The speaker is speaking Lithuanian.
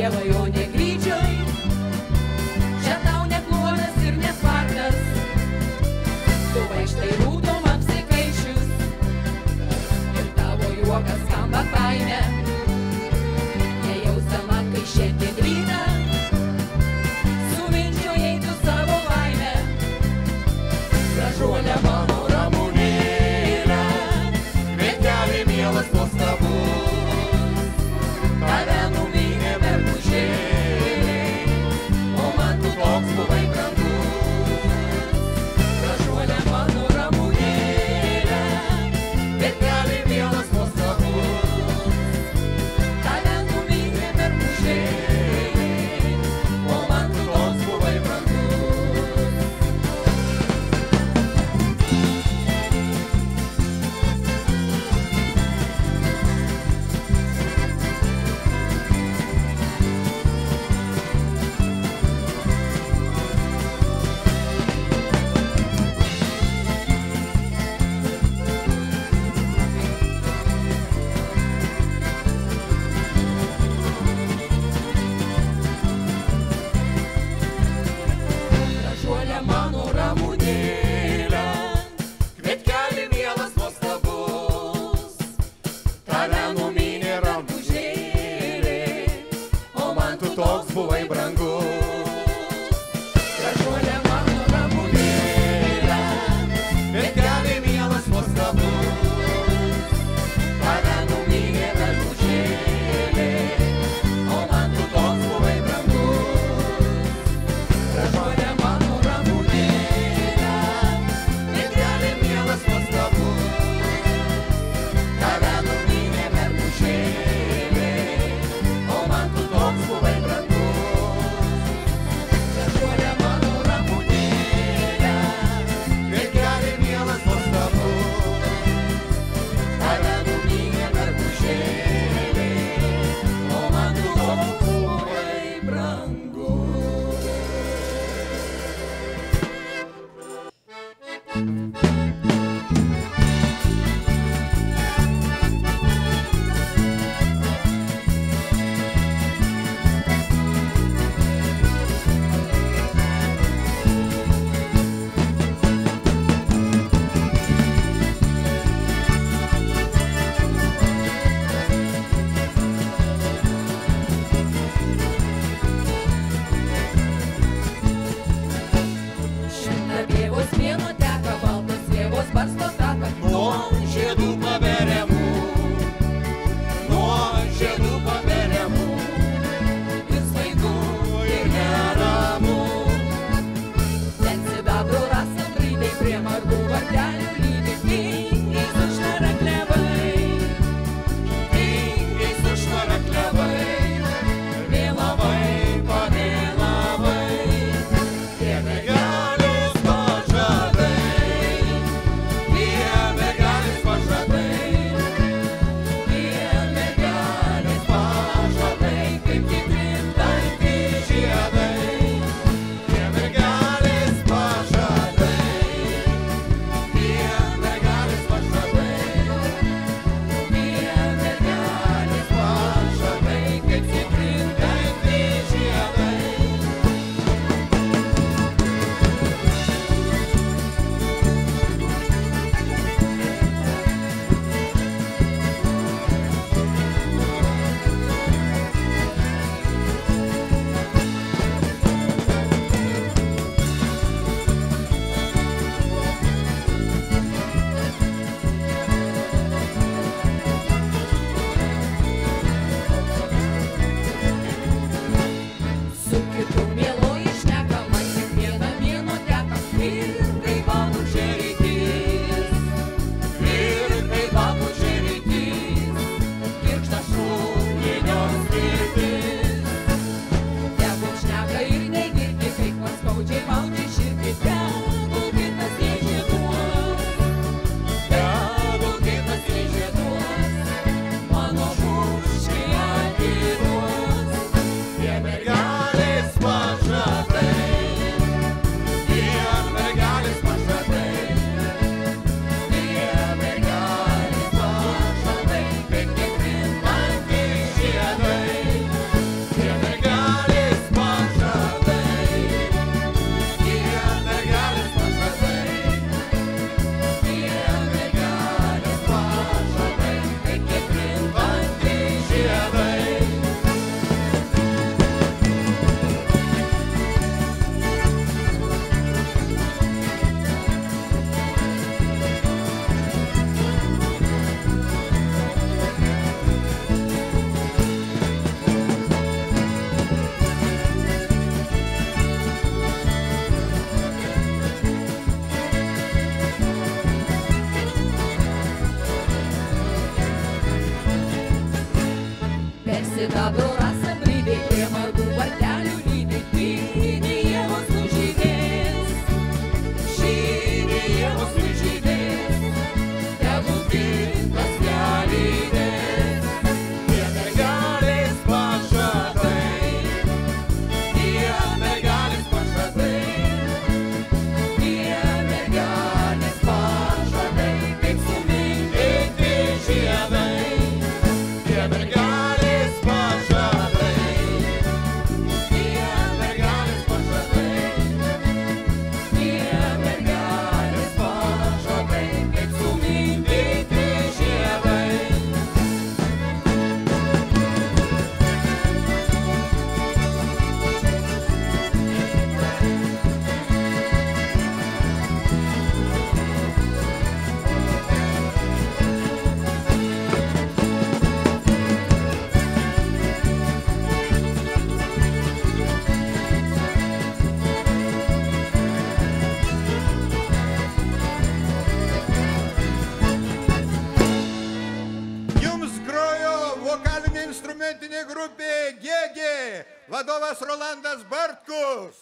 pievoj, o ne gryčioj. Čia tau ne klodas ir ne tvartas, tu vaikštai rūdom apsikaičius, ir tavo juokas skamba kaime. Nejausdama, kai šiandien rytą sumindžiojai tu savo laimę. Gražuolė mano ramunėlė, kvieteli mielas nuostabus, tave numynė mergužėliai, o man tu toks buvai brangus. Gražuolė mano ramunėlė, kvieteli mielas nuostabus, tave numynė mergužėliai, o man tu toks buvai brangus. Gražuolė mano ramunėlė, kvietkeli mielas nuostabus, tave numynė ragužėliai, o man tu toks buvai brangus. Gražuolė mano ramunėlė, kvietkeli mielas nuostabus, tave numynė ragužėliai, o man tu toks buvai brangus. Gražuolė mano ramunėlė, kvieteli mielas nuostabus, tave numynė mergužėliai, o man tu toks buvai brangus. sidabro rasą bridė, prie margų vartelių lydi, žydi ievos nužydės, žydi ievos nužydės, tegul tinkas nelydės. Tie mergelės pažadai, Tie mergelės pažadai, tie mergelės pažadai, kaip suminėti žiedai. tie mergelės pažadai, Tie mergelės pažadai, tie mergelės pažadai, kaip suminėti žiedai. Jums grojo vokalinė instrumentinė grupė GG, vadovas Rolandas Bartkus.